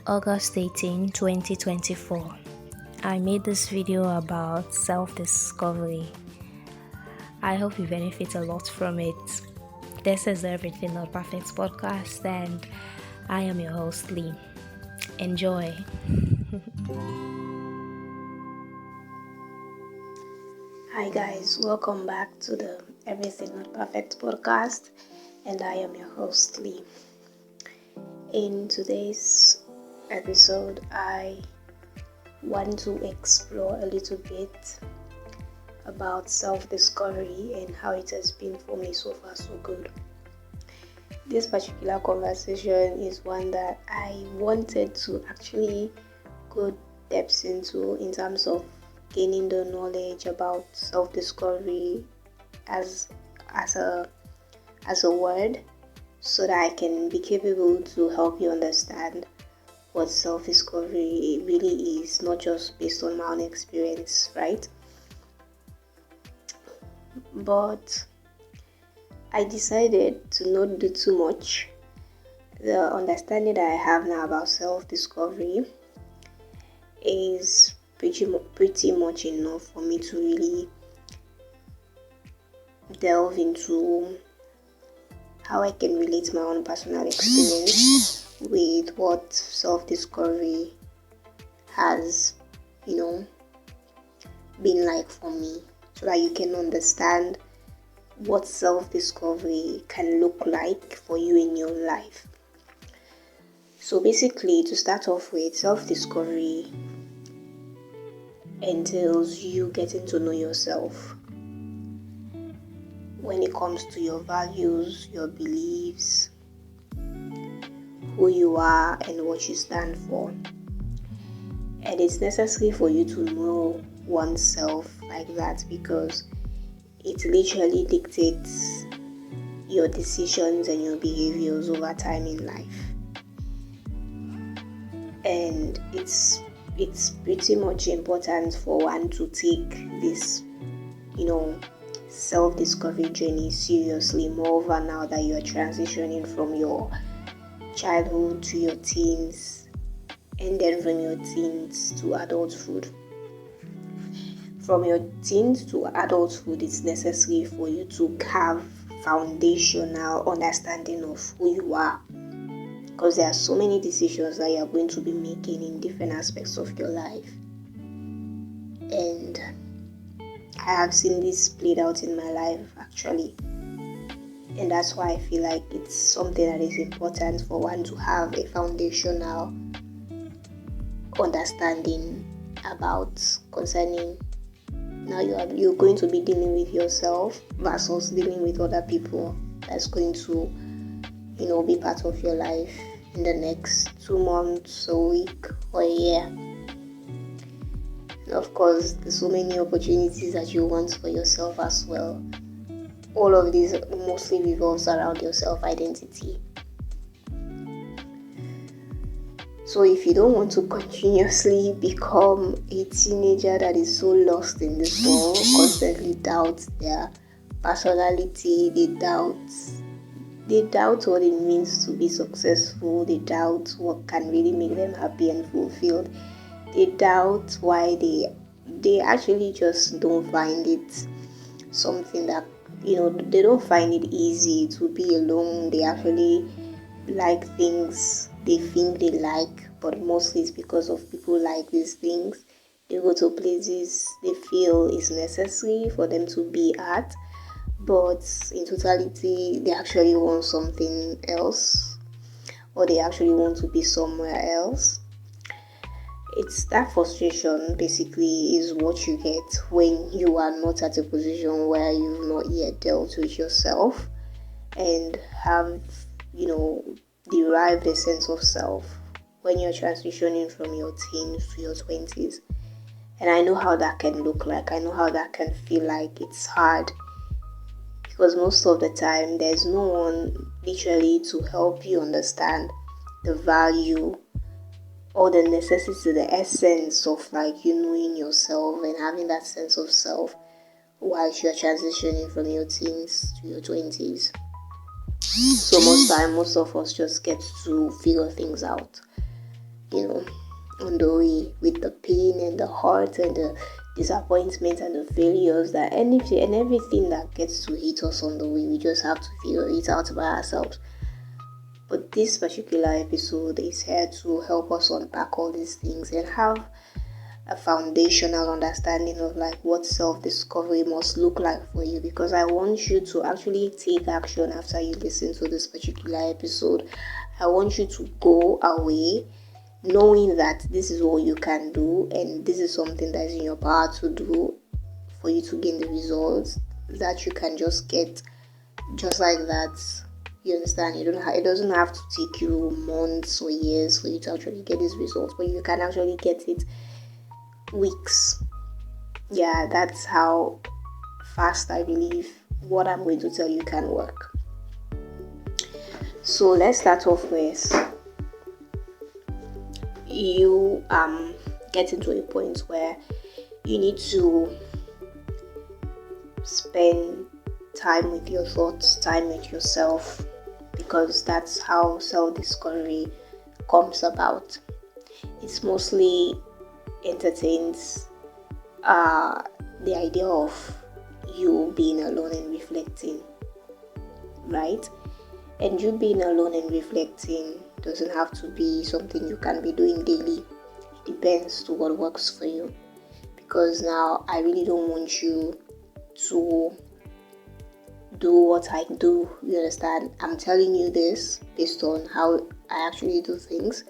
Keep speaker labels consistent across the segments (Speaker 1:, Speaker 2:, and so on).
Speaker 1: August 18, 2024. I made this video about self-discovery. I hope you benefit a lot from it. This is the Everything Not Perfect podcast, and I am your host, Lee. Enjoy. Hi guys, welcome back to the Everything Not Perfect podcast, and I am your host, Lee. In today's episode, I want to explore a little bit about self-discovery and how it has been for me so far so good. This particular conversation is one that I wanted to actually go depths into in terms of gaining the knowledge about self-discovery as a word, so that I can be capable to help you understand what self-discovery really is, not just based on my own experience, right? But I decided to not do too much. The understanding that I have now about self-discovery is pretty much enough for me to really delve into how I can relate my own personal experience with what self-discovery has, been like for me, so that you can understand what self-discovery can look like for you in your life. So basically, to start off with, self-discovery entails you getting to know yourself when it comes to your values, your beliefs, who you are, and what you stand for. And it's necessary for you to know oneself like that, because it literally dictates your decisions and your behaviors over time in life. And it's pretty much important for one to take this, self-discovery journey seriously, moreover now that you are transitioning from your childhood to your teens, and then from your teens to adulthood. From your teens to adulthood, it's necessary for you to have foundational understanding of who you are, because there are so many decisions that you are going to be making in different aspects of your life. And I have seen this played out in my life actually, and that's why I feel like it's something that is important for one to have a foundational understanding about, concerning now you're going to be dealing with yourself versus dealing with other people that's going to be part of your life in the next 2 months, a week, or a year. Of course, there's so many opportunities that you want for yourself as well. All of these mostly revolves around your self-identity. So if you don't want to continuously become a teenager that is so lost in this world, constantly doubts their personality, they doubt what it means to be successful, they doubt what can really make them happy and fulfilled, they doubt why they actually just don't find it something that, they don't find it easy to be alone. They actually like things they think they like, but mostly it's because of people like these things. They go to places they feel is necessary for them to be at, but in totality they actually want something else, or they actually want to be somewhere else. It's that frustration basically is what you get when you are not at a position where you've not yet dealt with yourself and have derived a sense of self when you're transitioning from your teens to your 20s. And I know how that can look like. I know how that can feel like. It's hard because most of the time there's no one literally to help you understand the value or the necessity, the essence of knowing yourself and having that sense of self whilst you're transitioning from your teens to your 20s. So most of us just get to figure things out. on the way, with the pain and the hurt and the disappointment and the failures, that anything and everything that gets to hit us on the way, we just have to figure it out by ourselves. But this particular episode is here to help us unpack all these things and have a foundational understanding of like what self-discovery must look like for you, because I want you to actually take action after you listen to this particular episode. I want you to go away knowing that this is what you can do and this is something that is in your power to do for you to gain the results that you can just get just like that. You understand? It doesn't have to take you months or years for you to actually get these results, but you can actually get it weeks. Yeah, that's how fast I believe what I'm going to tell you can work. So let's start off with you getting to a point where you need to spend time with your thoughts, time with yourself, because that's how self-discovery comes about. It's mostly entertains the idea of you being alone and reflecting, right? And you being alone and reflecting doesn't have to be something you can be doing daily. It depends to what works for you, because now I really don't want you to do what I do. You understand? I'm telling you this based on how I actually do things.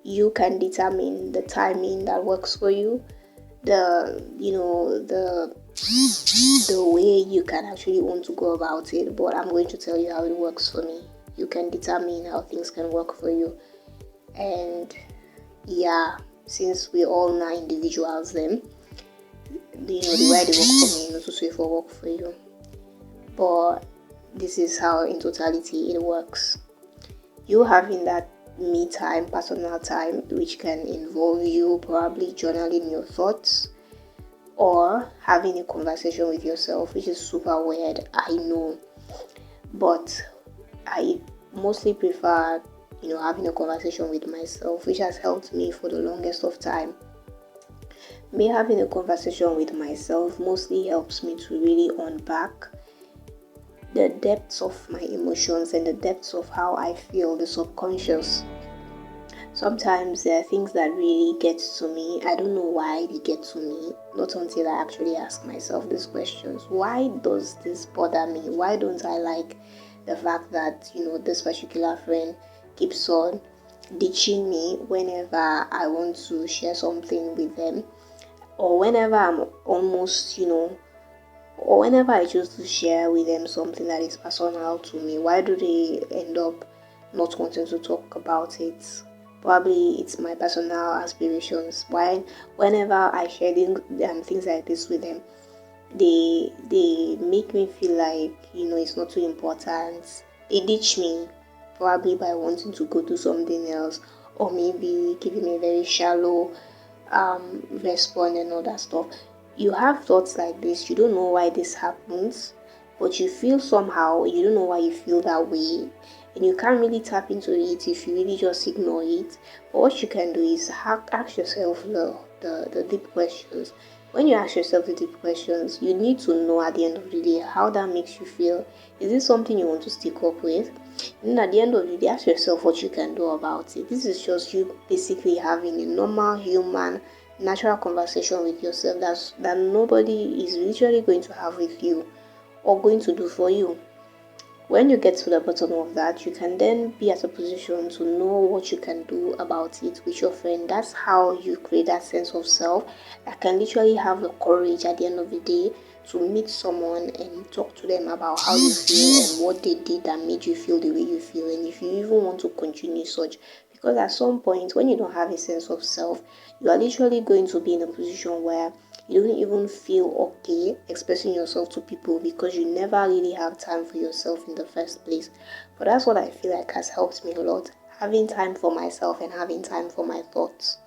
Speaker 1: You can determine the timing that works for you, the way you can actually want to go about it, but I'm going to tell you how it works for me. You can determine how things can work for you. And yeah, since we all know individuals, then the way they work for me, not to say for work for you. But this is how in totality it works. You having that me time, personal time, which can involve you probably journaling your thoughts or having a conversation with yourself, which is super weird, I know, but I mostly prefer having a conversation with myself, which has helped me for the longest of time. Me having a conversation with myself mostly helps me to really unpack the depths of my emotions and the depths of how I feel, the subconscious. Sometimes there are things that really get to me. I don't know why they get to me, not until I actually ask myself these questions. Why does this bother me? Why don't I like the fact that this particular friend keeps on ditching me whenever I want to share something with them, or whenever I'm almost or whenever I choose to share with them something that is personal to me? Why do they end up not wanting to talk about it? Probably it's my personal aspirations. Why, whenever I share things like this with them, they make me feel like it's not too important. They ditch me, probably by wanting to go do something else, or maybe giving me a very shallow response and all that stuff. You have thoughts like this. You don't know why this happens, but you feel somehow. You don't know why you feel that way, and you can't really tap into it if you really just ignore it. But what you can do is ask yourself the deep questions. When you ask yourself the deep questions, you need to know at the end of the day how that makes you feel. Is this something you want to stick up with? And at the end of the day, ask yourself what you can do about it. This is just you basically having a normal human natural conversation with yourself that nobody is literally going to have with you or going to do for you. When you get to the bottom of that, you can then be at a position to know what you can do about it with your friend. That's how you create that sense of self that can literally have the courage at the end of the day to meet someone and talk to them about how you feel and what they did that made you feel the way you feel, and if you even want to continue such. Because at some point, when you don't have a sense of self, you are literally going to be in a position where you don't even feel okay expressing yourself to people, because you never really have time for yourself in the first place. But that's what I feel like has helped me a lot, having time for myself and having time for my thoughts.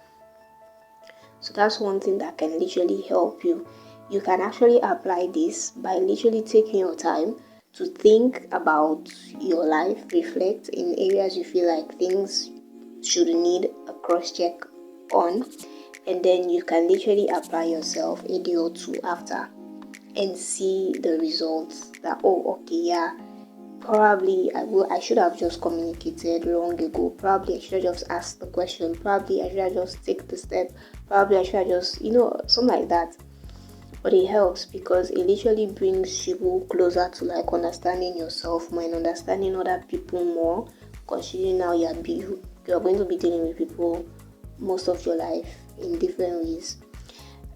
Speaker 1: So that's one thing that can literally help you. You can actually apply this by literally taking your time to think about your life, reflect in areas you feel like things should need a cross-check on, and then you can literally apply yourself a day or two after and see the results that, oh, okay, yeah, probably I should have just communicated long ago. Probably I should have just asked the question. Probably I should have just take the step. Probably I should have just, something like that. But it helps because it literally brings you closer to like understanding yourself more and understanding other people more. Considering now you're going to be dealing with people most of your life in different ways.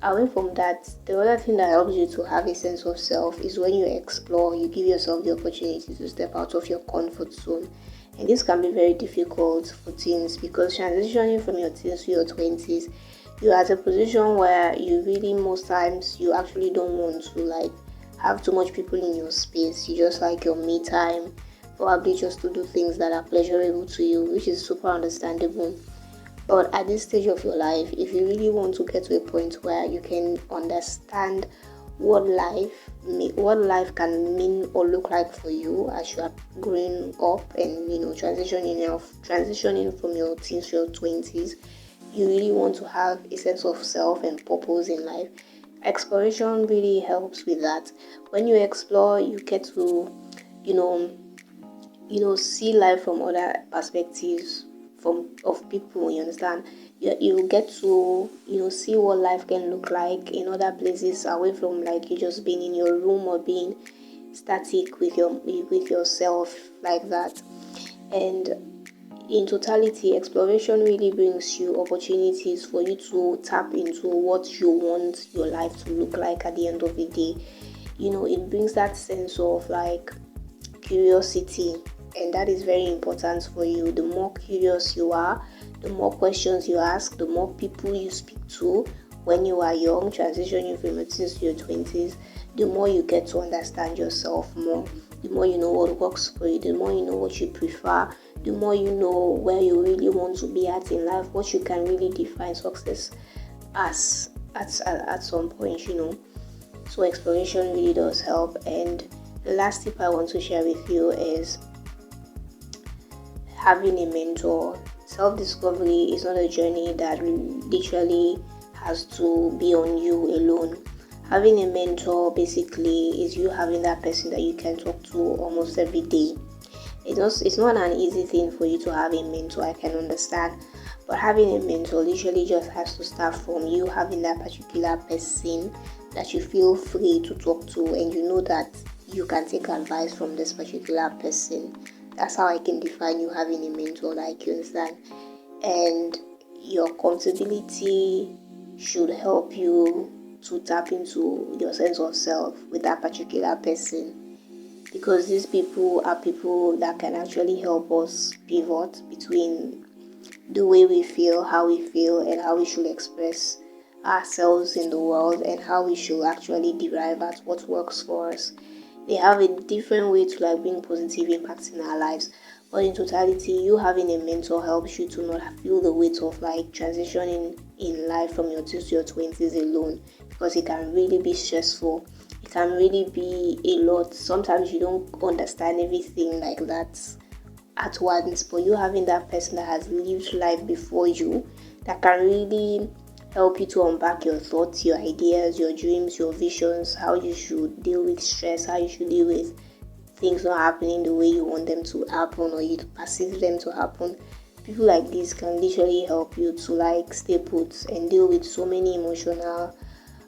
Speaker 1: Away from that, the other thing that helps you to have a sense of self is when you explore, you give yourself the opportunity to step out of your comfort zone. And this can be very difficult for teens because transitioning from your teens to your 20s, you're at a position where you really, most times, you actually don't want to like have too much people in your space. You just like your me time, probably just to do things that are pleasurable to you, which is super understandable. But at this stage of your life, if you really want to get to a point where you can understand what life can mean or look like for you as you are growing up and transitioning from your teens to your 20s, you really want to have a sense of self and purpose in life. Exploration really helps with that. When you explore, you get to see life from other perspectives of people. You understand? You get to see what life can look like in other places away from like you just being in your room or being static with yourself like that. And in totality, exploration really brings you opportunities for you to tap into what you want your life to look like at the end of the day. It brings that sense of like curiosity, and that is very important for you. The more curious you are, the more questions you ask, the more people you speak to when you are young, transitioning from your teens to your 20s, the more you get to understand yourself more. The more you know what works for you, the more you know what you prefer, the more you know where you really want to be at in life, what you can really define success as at some point. So exploration really does help. And the last tip I want to share with you is having a mentor. Self-discovery is not a journey that literally has to be on you alone. Having a mentor basically is you having that person that you can talk to almost every day. It's not an easy thing for you to have a mentor, I can understand. But having a mentor literally just has to start from you having that particular person that you feel free to talk to, and you know that you can take advice from this particular person. That's how I can define you having a mentor, like, you understand. And your accountability should help you to tap into your sense of self with that particular person, because these people are people that can actually help us pivot between the way we feel, how we feel, and how we should express ourselves in the world, and how we should actually derive at what works for us. They have a different way to like bring positive impacts in our lives. But in totality, you having a mentor helps you to not feel the weight of like transitioning in life from your teens to your 20s alone, because it can really be stressful. It can really be a lot. Sometimes you don't understand everything like that at once, but you having that person that has lived life before you, that can really help you to unpack your thoughts, your ideas, your dreams, your visions, how you should deal with stress, how you should deal with things not happening the way you want them to happen or you perceive them to happen. People like this can literally help you to like stay put and deal with so many emotional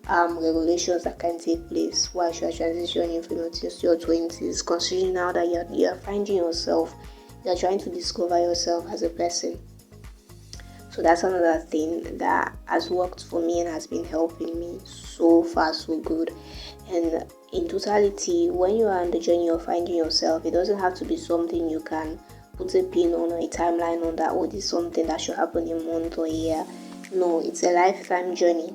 Speaker 1: regulations that can take place while you are transitioning from your teens to your 20s, considering now that you're finding yourself, you're trying to discover yourself as a person. So that's another thing that has worked for me and has been helping me so far, so good. And in totality, when you are on the journey of finding yourself, it doesn't have to be something you can put a pin on or a timeline on that, oh, this is something that should happen in a month or a year. No, it's a lifetime journey.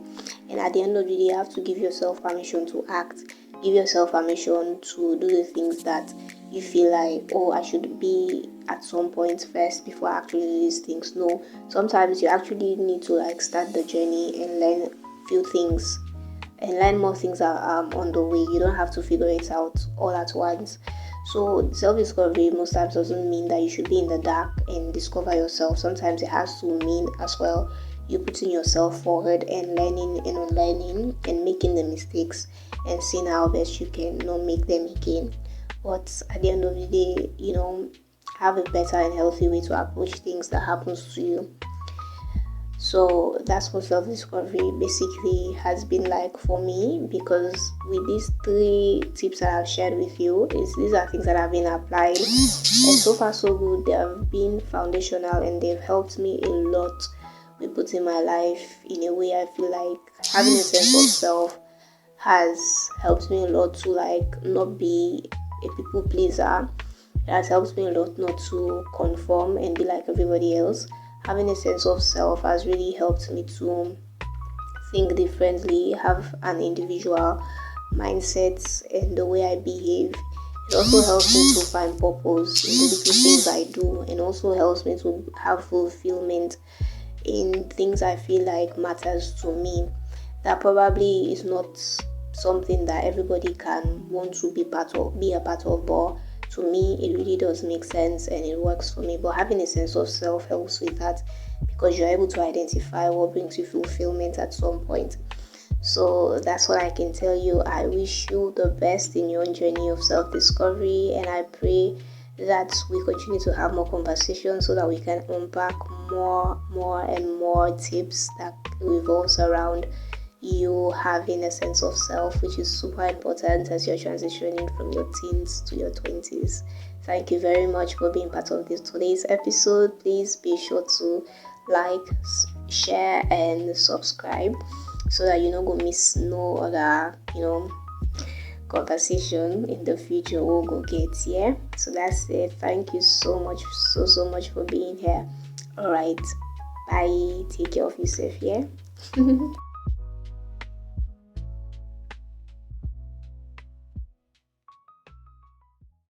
Speaker 1: And at the end of the day, you have to give yourself permission to act. Give yourself permission to do the things that you feel like, oh, I should be at some point first before I actually do these things. No, sometimes you actually need to like start the journey and learn few things and learn more things are on the way. You don't have to figure it out all at once. So self-discovery most times doesn't mean that you should be in the dark and discover yourself. Sometimes it has to mean as well you putting yourself forward and learning and unlearning and making the mistakes and seeing how best you can not make them again. But at the end of the day, have a better and healthy way to approach things that happens to you. So that's what self-discovery basically has been like for me, because with these 3 tips that I've shared with you, these are things that have been applied, and so far so good. They have been foundational and they've helped me a lot with putting my life in a way I feel like having a sense of self has helped me a lot to like not be a people pleaser. It has helped me a lot not to conform and be like everybody else. Having a sense of self has really helped me to think differently, have an individual mindset in the way I behave. It also helps me to find purpose in the little things I do, and also helps me to have fulfillment in things I feel like matters to me. That probably is not something that everybody can want to be a part of, but to me it really does make sense and it works for me. But having a sense of self helps with that, because you're able to identify what brings you fulfillment at some point. So that's what I can tell you. I wish you the best in your journey of self-discovery, and I pray that we continue to have more conversations so that we can unpack more and more tips that revolves around you having a sense of self, which is super important as you're transitioning from your teens to your 20s. Thank you very much for being part of today's episode. Please be sure to like, share, and subscribe so that you don't go miss no other conversation in the future we'll go get. Yeah, so that's it. Thank you so much for being here. All right, bye. Take care of yourself. Yeah.